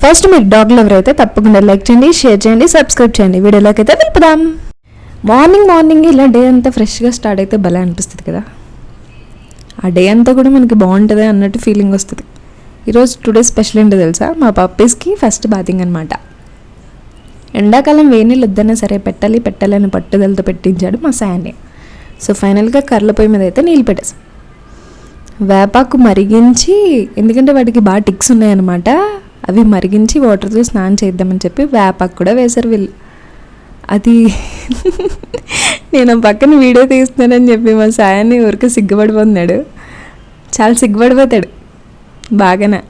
First మీరు dog lover అయితే తప్పకుండా లైక్ చేయండి, షేర్ చేయండి, సబ్స్క్రైబ్ చేయండి. వీడియోలోకి అయితే వెళ్ళిపోదాం. మార్నింగ్ ఇలా డే అంతా ఫ్రెష్గా స్టార్ట్ అయితే భలే అనిపిస్తుంది కదా. ఆ డే అంతా కూడా మనకి బాగుంటుంది అన్నట్టు ఫీలింగ్ వస్తుంది. ఈరోజు టుడే స్పెషల్ ఏంటో తెలుసా, మా పప్పీస్కి ఫస్ట్ బాతింగ్ అనమాట. ఎండాకాలం వేనీళ్ళు వద్దన్నా సరే పెట్టాలని పట్టుదలతో పెట్టించాడు మా సాయన్ని. సో ఫైనల్గా కర్రల పొయ్యి మీద అయితే నీళ్ళు పెట్టేసాం. వేపాకు మరిగించి, ఎందుకంటే వాటికి బాగా టిక్స్ ఉన్నాయన్నమాట, అవి మరిగించి వాటర్తో స్నానం చేద్దామని చెప్పి వేపాకు కూడా వేశారు వీళ్ళు. అది నేను పక్కన వీడియో తీస్తున్నానని చెప్పి మా సాయాన్ని ఊరికే సిగ్గుపడిపోతున్నాడు. చాలా సిగ్గుపడిపోతాడు బాగానే.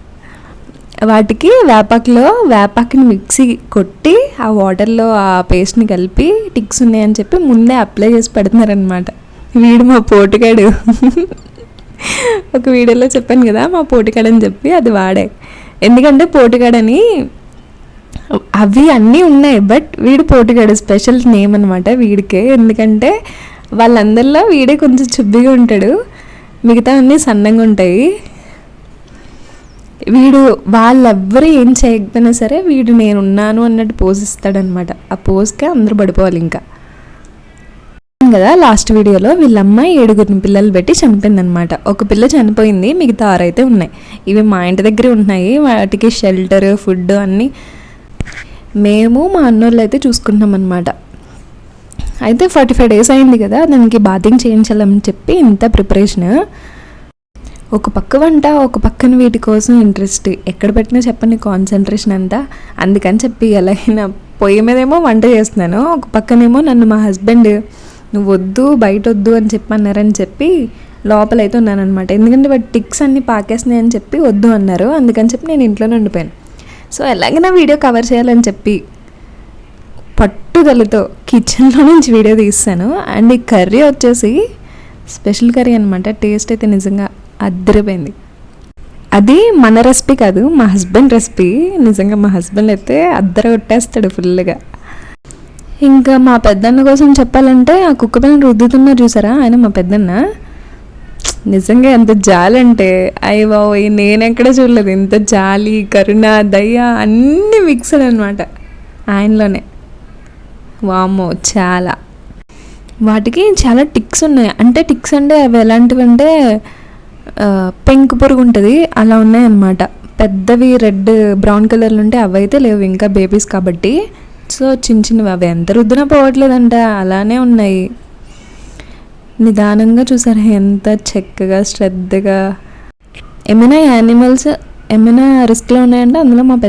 వాటికి వేపాకుని మిక్సీ కొట్టి ఆ వాటర్లో ఆ పేస్ట్ని కలిపి టిక్స్ ఉన్నాయని చెప్పి ముందే అప్లై చేసి పెడుతున్నారనమాట. వీడు మా పోటుగాడు. ఒక వీడియోలో చెప్పాను కదా మా పోటుగాడని చెప్పి, అది వాడే. ఎందుకంటే పోటుగాడని అవి అన్నీ ఉన్నాయి, బట్ వీడు పోటుగాడు స్పెషల్ నేమ్ అనమాట వీడికే. ఎందుకంటే వాళ్ళందరిలో వీడే కొంచెం చుబ్బిగా ఉంటాడు, మిగతా అన్నీ సన్నంగా ఉంటాయి. వీడు వాళ్ళెవ్వరూ ఏం చేయకపోయినా సరే వీడు నేనున్నాను అన్నట్టు పోజ్ ఇస్తాడనమాట. ఆ పోజ్కే అందరూ పడిపోవాలి. ఇంకా కదా లాస్ట్ వీడియోలో వీళ్ళమ్మ 7 పిల్లలు పెట్టి చనిపోయిందనమాట. ఒక పిల్ల చనిపోయింది, మిగతా 6 అయితే ఉన్నాయి. ఇవి మా ఇంటి దగ్గరే ఉంటున్నాయి. వాటికి షెల్టర్, ఫుడ్ అన్నీ మేము మా అన్నోళ్ళు అయితే చూసుకుంటాం అనమాట. అయితే 45 days అయింది కదా, దానికి బాతింగ్ చేయించాలని చెప్పి ఇంత ప్రిపరేషన్. ఒక పక్క వంట, ఒక పక్కన వీటి కోసం ఇంట్రెస్ట్. ఎక్కడ పెట్టినా చెప్పండి కాన్సన్ట్రేషన్ అంతా. అందుకని చెప్పి ఎలాగైనా పొయ్యి మీదేమో వంట చేస్తున్నాను, ఒక పక్కనేమో నన్ను మా హస్బెండ్ నువ్వు వద్దు బయట వద్దు అని చెప్పన్నారని చెప్పి లోపలైతే ఉన్నాను అనమాట. ఎందుకంటే వాటి టిక్స్ అన్నీ పాకేస్తున్నాయి అని చెప్పి వద్దు అన్నారు. అందుకని చెప్పి నేను ఇంట్లోనే ఉండిపోయాను. సో ఎలాగైనా వీడియో కవర్ చేయాలని చెప్పి పట్టుదలతో కిచెన్లో నుంచి వీడియో తీస్తాను. అండ్ ఈ కర్రీ వచ్చేసి స్పెషల్ కర్రీ అనమాట. టేస్ట్ అయితే నిజంగా అద్దరిపోయింది. అది మన రెసిపీ కాదు, మా హస్బెండ్ రెసిపీ. నిజంగా మా హస్బెండ్ అయితే అద్దర కొట్టేస్తాడు ఫుల్గా. ఇంకా మా పెద్దన్న కోసం చెప్పాలంటే ఆ కుక్క పిల్లని రుద్దుతున్నారు చూసారా, ఆయన మా పెద్దన్న. నిజంగా ఎంత జాలి అంటే అయ్య బాబోయ్, నేను ఎక్కడ చూడలేదు ఇంత జాలి, కరుణ, దయ అన్నీ మిక్స్డ్ అనమాట ఆయనలోనే. వామ్మో చాలా. వాటికి చాలా టిక్స్ ఉన్నాయి. అంటే టిక్స్ అంటే అవి ఎలాంటివి అంటే పెంకు పురుగు ఉంటుంది అలా ఉన్నాయన్నమాట. పెద్దవి రెడ్ బ్రౌన్ కలర్లు ఉంటే అవి అయితే లేవు ఇంకా బేబీస్ కాబట్టి. సో చిన్నవి అవి ఎంత రుద్దునా పోవట్లేదంట, అలానే ఉన్నాయి. నిదానంగా చూసారా ఎంత చక్కగా శ్రద్ధగా. ఏమైనా యానిమల్స్ ఏమైనా రిస్క్లో ఉన్నాయంటే అందులో మా పెద్ద